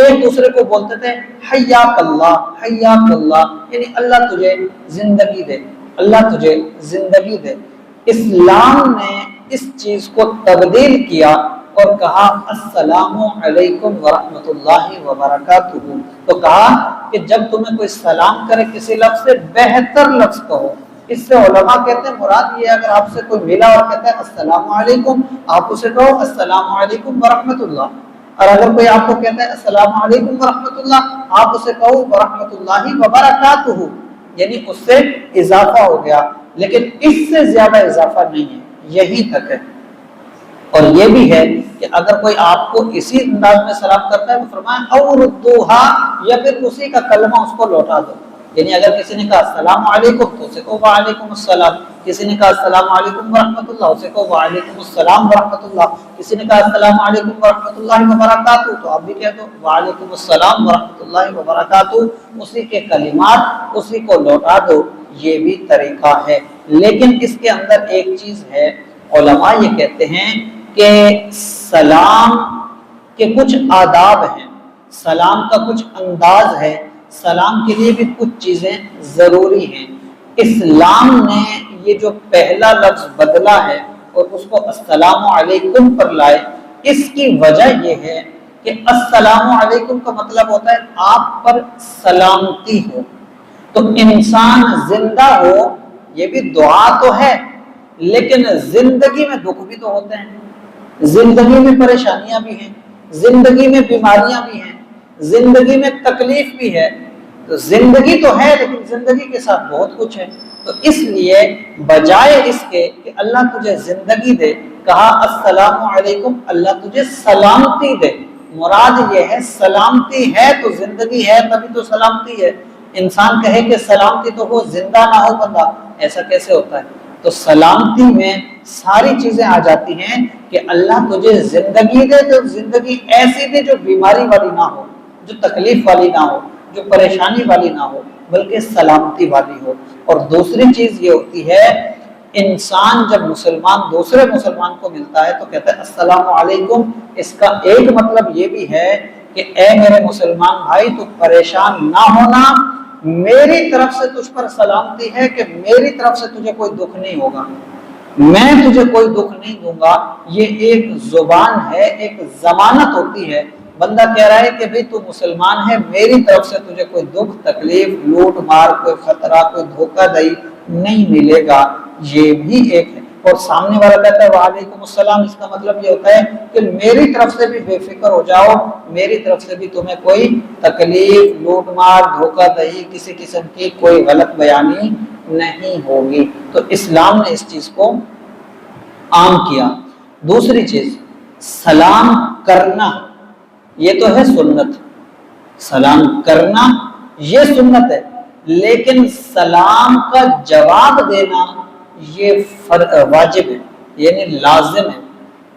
ایک دوسرے کو بولتے تھے حیاک اللہ یعنی اللہ تجھے زندگی دے، اللہ تجھے زندگی دے۔ اسلام نے اس چیز کو تبدیل کیا اور کہا السلام علیکم ورحمۃ اللہ وبرکاتہ۔ تو کہا کہ جب تمہیں کوئی سلام کرے کسی لفظ سے بہتر لفظ کہو۔ اس سے علماء کہتے ہیں مراد یہ اگر آپ سے کوئی ملا اور کہتا ہے السلام علیکم، آپ اسے کہو السلام علیکم ورحمۃ اللہ، اور اگر کوئی آپ کو کہتا ہے السلام علیکم ورحمۃ اللہ، آپ اسے کہو ورحمۃ اللہ وبرکاتہ، یعنی اس سے اضافہ ہو گیا، لیکن اس سے زیادہ اضافہ نہیں ہے، یہی تک ہے۔ اور یہ بھی ہے کہ اگر کوئی آپ کو اسی انداز میں سلام کرتا ہے تو فرمایا او ردوہا، یا پھر اسی کا کلمہ اس کو لوٹا دو، یعنی اگر کسی نے کہا السلام علیکم تو اسے کہو وعلیکم السلام، کسی نے کہا السلام علیکم ورحمۃ اللہ اسے کہو وعلیکم السلام ورحمۃ اللہ، کسی نے کہا السلام علیکم ورحمۃ اللہ وبرکاتہ تو آپ بھی کہہ دو وعلیکم السلام ورحمۃ اللہ وبرکاتہ، اسی کے کلمات اسی کو لوٹا دو، یہ بھی طریقہ ہے۔ لیکن اس کے اندر ایک چیز ہے، علماء یہ کہتے ہیں کہ سلام کے کچھ آداب ہیں، سلام کا کچھ انداز ہے، سلام کے لیے بھی کچھ چیزیں ضروری ہیں۔ اسلام نے یہ جو پہلا لفظ بدلا ہے اور اس کو السلام علیکم پر لائے، اس کی وجہ یہ ہے کہ السلام علیکم کا مطلب ہوتا ہے آپ پر سلامتی ہو۔ تو انسان زندہ ہو یہ بھی دعا تو ہے، لیکن زندگی میں دکھ بھی تو ہوتے ہیں، زندگی میں پریشانیاں بھی ہیں، زندگی میں بیماریاں بھی ہیں، زندگی میں تکلیف بھی ہے۔ تو زندگی تو ہے لیکن زندگی کے ساتھ بہت کچھ ہے، تو اس لیے بجائے اس کے کہ اللہ تجھے زندگی دے، کہا السلام علیکم اللہ تجھے سلامتی دے۔ مراد یہ ہے سلامتی ہے تو زندگی ہے تبھی تو سلامتی ہے۔ انسان کہے کہ سلامتی تو ہو زندہ نہ ہو بندہ، ایسا کیسے ہوتا ہے؟ تو سلامتی میں ساری چیزیں آ جاتی ہیں کہ اللہ تجھے زندگی دے، تو زندگی ایسی دے جو بیماری والی نہ ہو، جو تکلیف والی نہ ہو، جو پریشانی والی نہ ہو، بلکہ سلامتی والی ہو۔ اور دوسری چیز یہ ہوتی ہے انسان جب مسلمان دوسرے مسلمان کو ملتا ہے تو کہتا ہے السلام علیکم، اس کا ایک مطلب یہ بھی ہے کہ اے میرے مسلمان بھائی تو پریشان نہ ہونا، میری طرف سے تجھ پر سلامتی ہے کہ میری طرف سے تجھے کوئی دکھ نہیں ہوگا، میں تجھے کوئی دکھ نہیں دوں گا۔ یہ ایک زبان ہے، ایک ضمانت ہوتی ہے، بندہ کہہ رہا ہے کہ بھئی تو مسلمان ہے، میری طرف سے تجھے کوئی دکھ تکلیف لوٹ مار کوئی خطرہ کوئی دھوکہ دہی نہیں ملے گا، یہ بھی ایک ہے۔ اور سامنے والا کہتا ہے وعلیکم السلام، اس کا مطلب یہ ہوتا ہے کہ میری طرف سے بھی بے فکر ہو جاؤ، میری طرف سے بھی تمہیں کوئی تکلیف لوٹ مار دھوکہ دہی کسی قسم کی کوئی غلط بیانی نہیں ہوگی۔ تو اسلام نے اس چیز کو عام کیا۔ دوسری چیز سلام کرنا، یہ تو ہے سنت، سلام کرنا یہ سنت ہے، لیکن سلام کا جواب دینا یہ واجب ہے، یعنی لازم ہے۔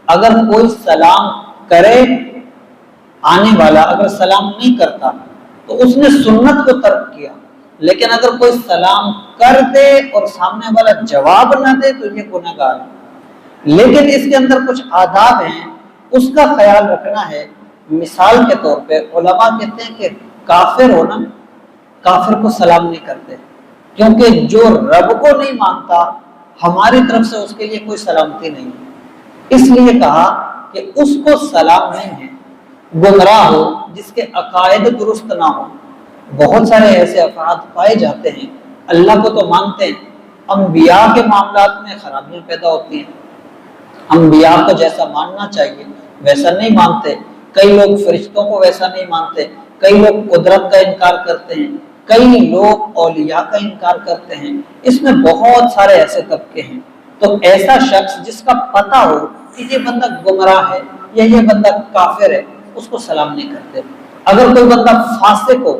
اگر کوئی سلام کرے آنے والا اگر سلام نہیں کرتا تو اس نے سنت کو ترک کیا، لیکن اگر کوئی سلام کر دے اور سامنے والا جواب نہ دے تو یہ گناہ گار ہے۔ لیکن اس کے اندر کچھ آداب ہیں، اس کا خیال رکھنا ہے۔ مثال کے طور پہ علماء کہتے ہیں کہ کافر ہونا، کافر کو سلام نہیں کرتے، کیونکہ جو رب کو نہیں مانتا ہماری طرف سے اس کے لیے کوئی سلامتی نہیں ہے۔ اس لیے کہا کہ اس کو سلام نہیں ہے۔ گمراہ ہو جس کے عقائد درست نہ ہو، بہت سارے ایسے افراد پائے جاتے ہیں اللہ کو تو مانتے ہیں، انبیاء کے معاملات میں خرابیاں پیدا ہوتی ہیں، انبیاء کو جیسا ماننا چاہیے ویسا نہیں مانتے، کئی لوگ فرشتوں کو ویسا نہیں مانتے، کئی لوگ قدرت کا انکار کرتے ہیں، کئی لوگ اولیاء کا انکار کرتے ہیں، اس میں بہت سارے ایسے طبقے ہیں۔ تو ایسا شخص جس کا پتہ ہو کہ یہ بندہ گمراہ ہے یا یہ بندہ کافر ہے، اس کو سلام نہیں کرتے۔ اگر کوئی بندہ فاسق ہو